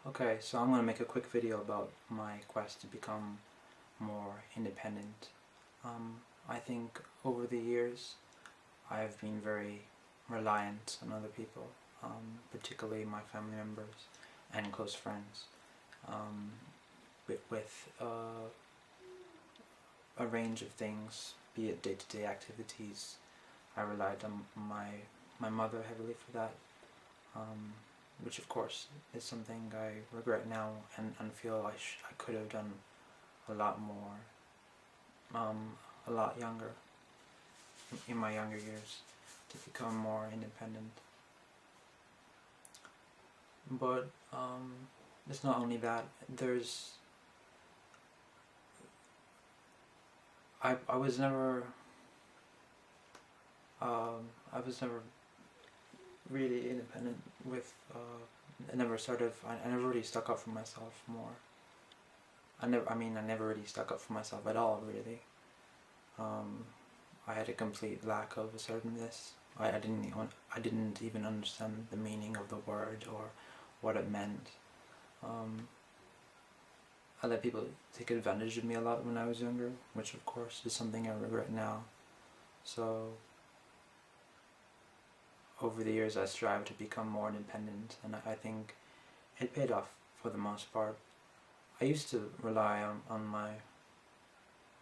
Okay, so I'm going to make a quick video about my quest to become more independent. I think over the years I've been very reliant on other people, particularly my family members and close friends, with a range of things, be it day-to-day activities. I relied on my mother heavily for that. Which of course is something I regret now and feel I could have done a lot more, a lot younger, in my younger years, to become more independent. But it's not only that. I was never really independent with, I never really stuck up for myself more. I never really stuck up for myself at all, really. I had a complete lack of assertiveness. I didn't even understand the meaning of the word or what it meant. I let people take advantage of me a lot when I was younger, which of course is something I regret now. So over the years I strived to become more independent, and I think it paid off for the most part. I used to rely on my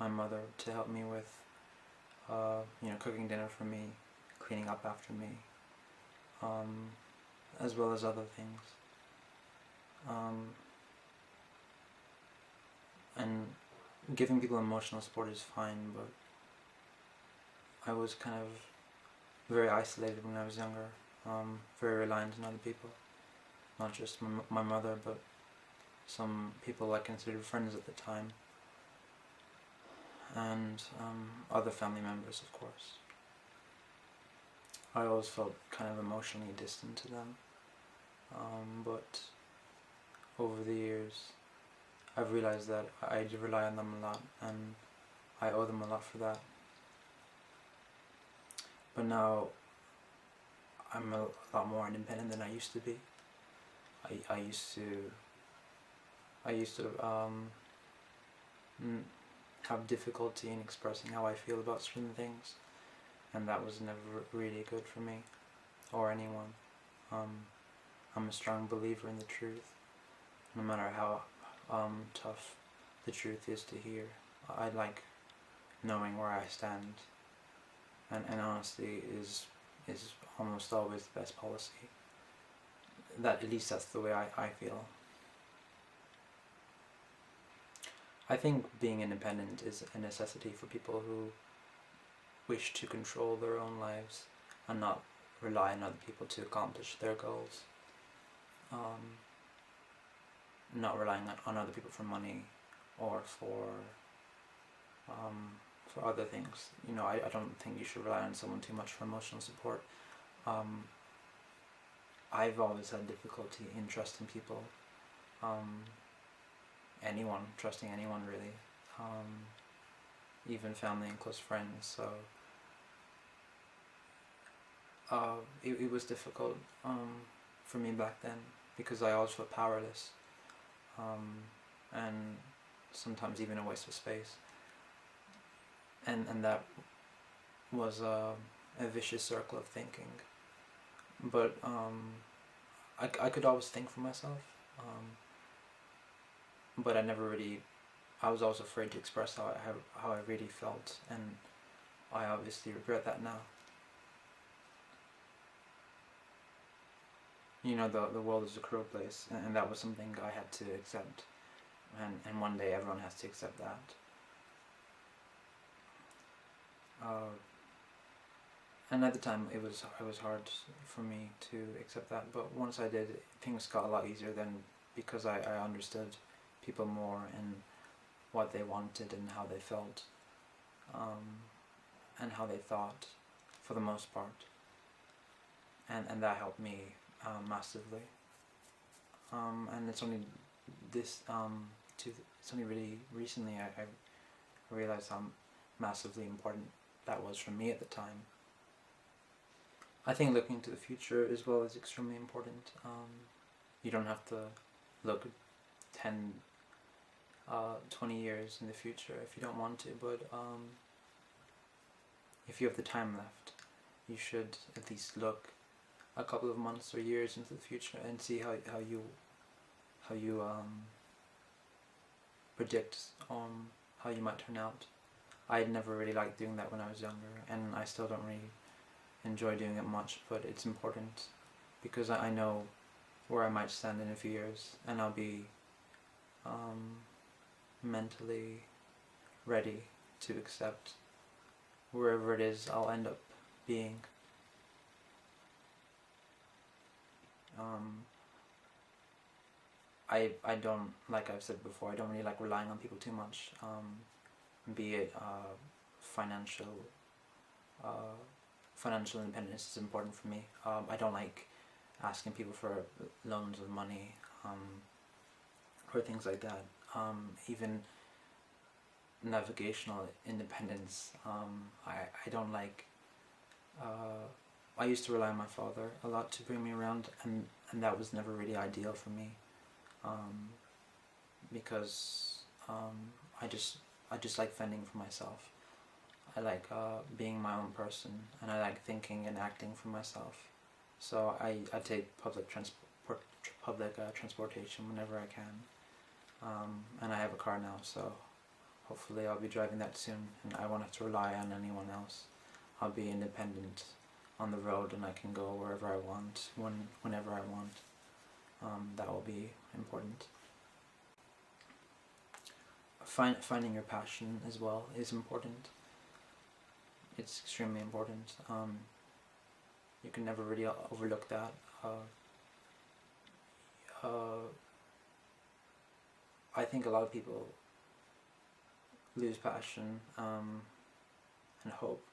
mother to help me with cooking dinner for me, cleaning up after me, as well as other things. And giving people emotional support is fine, but I was kind of very isolated when I was younger, very reliant on other people, not just my mother, but some people I considered friends at the time, and other family members, of course. I always felt kind of emotionally distant to them, but over the years I've realized that I do rely on them a lot, and I owe them a lot for that. But now I'm a lot more independent than I used to be. I used to have difficulty in expressing how I feel about certain things, and that was never really good for me or anyone. I'm a strong believer in the truth, no matter how tough the truth is to hear. I like knowing where I stand, and honesty is almost always the best policy. At least that's the way I feel. I think being independent is a necessity for people who wish to control their own lives and not rely on other people to accomplish their goals. Not relying on other people for money or for other things. I don't think you should rely on someone too much for emotional support. I've always had difficulty in trusting people, trusting anyone really, even family and close friends. So it was difficult for me back then, because I always felt powerless, and sometimes even a waste of space, and that was a vicious circle of thinking. But I could always think for myself, but I was always afraid to express how I really felt, and I obviously regret that now. The world is a cruel place, and that was something I had to accept, and one day everyone has to accept that. And at the time it was hard for me to accept that, but once I did, things got a lot easier then, because I understood people more and what they wanted and how they felt, and how they thought, for the most part, and that helped me massively. And it's only it's only really recently I realized how massively important that was for me at the time. I think looking to the future as well is extremely important. You don't have to look 10, 20 years in the future if you don't want to, but if you have the time left, you should at least look a couple of months or years into the future and see how you predict how you might turn out. I had never really liked doing that when I was younger, and I still don't really enjoy doing it much, but it's important because I know where I might stand in a few years, and I'll be mentally ready to accept wherever it is I'll end up being. I don't, like I've said before, I don't really like relying on people too much, be it financial independence is important for me. I don't like asking people for loans of money or things like that. Even navigational independence, I don't like. I used to rely on my father a lot to bring me around, and that was never really ideal for me, because I just like fending for myself. I like being my own person, and I like thinking and acting for myself. So I take public transportation whenever I can, and I have a car now, so hopefully I'll be driving that soon, and I won't have to rely on anyone else. I'll be independent on the road, and I can go wherever I want, whenever I want. That will be important. Finding your passion as well is important. It's extremely important. You can never really overlook that. I think a lot of people lose passion and hope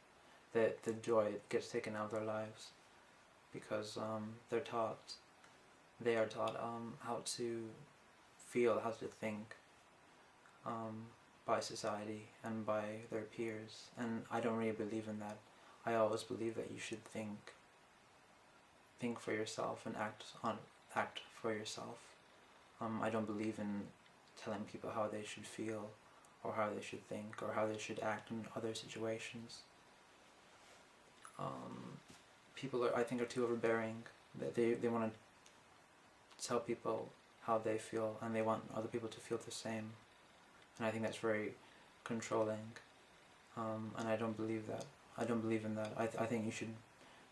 that the joy gets taken out of their lives because they are taught how to feel, how to think by society and by their peers, and I don't really believe in that. I always believe that you should think for yourself and act for yourself. I don't believe in telling people how they should feel or how they should think or how they should act in other situations. People I think are too overbearing. They want to tell people how they feel, and they want other people to feel the same. And I think that's very controlling. And I don't believe that. I don't believe in that. I think you should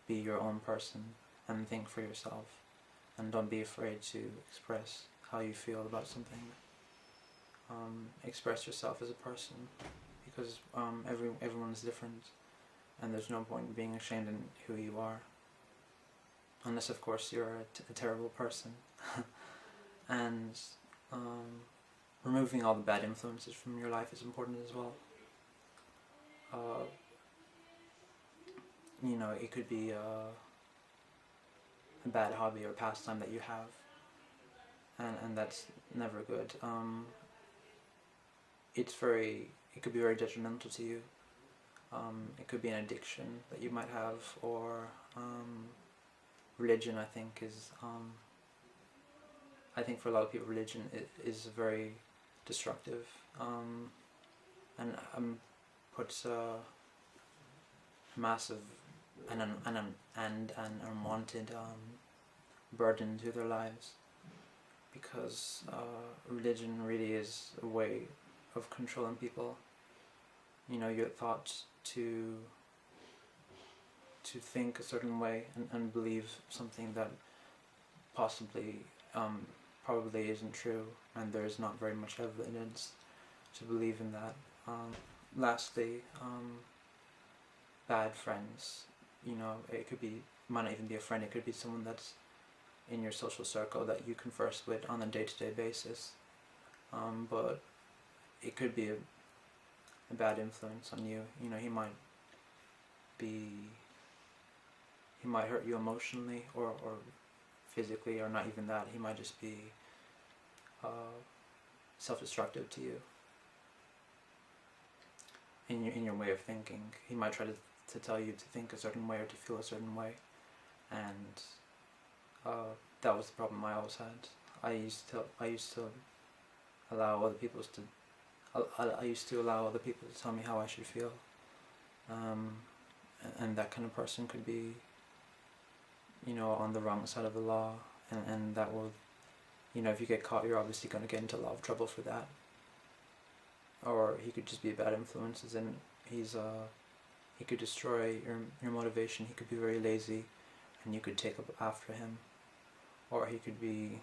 be your own person and think for yourself, and don't be afraid to express how you feel about something. Express yourself as a person, because everyone's different, and there's no point in being ashamed in who you are, unless of course you're a terrible person. And removing all the bad influences from your life is important as well. You know, it could be a bad hobby or pastime that you have, and that's never good. It could be very detrimental to you. It could be an addiction that you might have, or religion. I think for a lot of people, religion is very destructive, and puts a massive and an unwanted burden to their lives, because religion really is a way of controlling people. You know, you're taught to think a certain way and believe something that probably isn't true, and there's not very much evidence to believe in that. Lastly, bad friends. You know, might not even be a friend, it could be someone that's in your social circle that you converse with on a day-to-day basis, but it could be a bad influence on you. You know, he might hurt you emotionally or physically, or not even that. He might just be self-destructive to you in your way of thinking. He might try to tell you to think a certain way or to feel a certain way, and that was the problem I always had. I used to allow other people to I used to allow other people to tell me how I should feel, and that kind of person could be, on the wrong side of the law, and that will, if you get caught, you're obviously going to get into a lot of trouble for that. Or he could just be a bad influence, as in he could destroy your motivation. He could be very lazy, and you could take up after him. Or he could be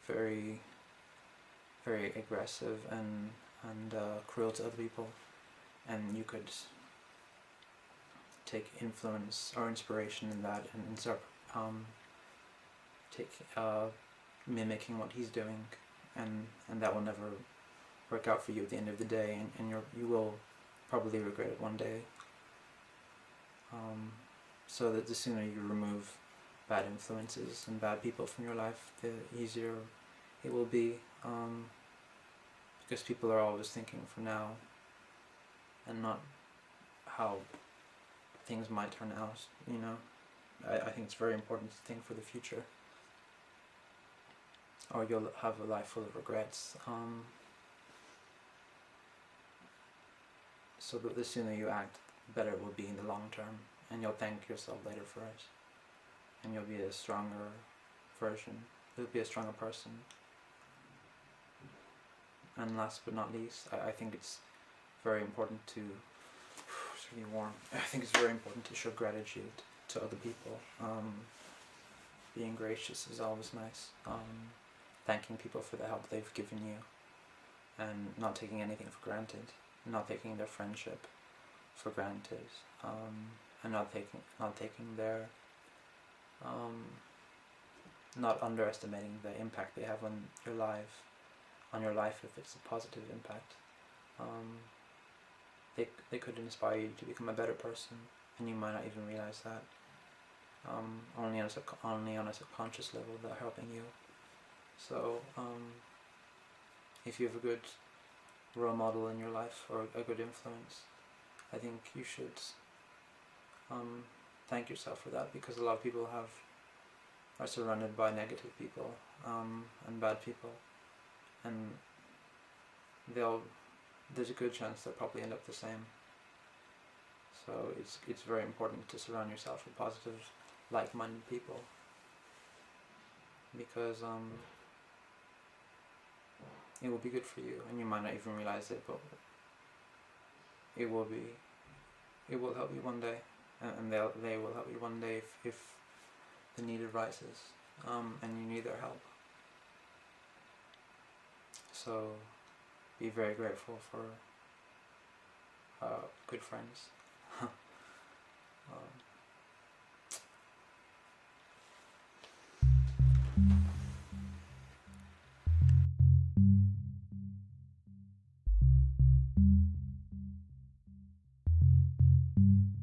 very, very aggressive and cruel to other people, and you could take influence or inspiration in that and start mimicking what he's doing, and that will never work out for you at the end of the day, and you will probably regret it one day. So that the sooner you remove bad influences and bad people from your life, the easier it will be, because people are always thinking for now and not how things might turn out, I think it's very important to think for the future, or you'll have a life full of regrets. So that the sooner you act, the better it will be in the long term, and you'll thank yourself later for it, and you'll be a stronger version, you'll be a stronger person. And last but not least, I think it's very important to, it's really warm, I think it's very important to show gratitude to other people. Being gracious is always nice, thanking people for the help they've given you, and not taking anything for granted, not taking their friendship for granted, and not taking their, not underestimating the impact they have on your life, if it's a positive impact. They could inspire you to become a better person, and you might not even realize that. Only on a subconscious level, they're helping you. So if you have a good role model in your life, or a good influence, I think you should thank yourself for that, because a lot of people are surrounded by negative people, and bad people, and there's a good chance they'll probably end up the same. So it's very important to surround yourself with positive, like-minded people, because it will be good for you, and you might not even realize it, but it will help you one day, and they will help you one day if the need arises, and you need their help. So be very grateful for good friends.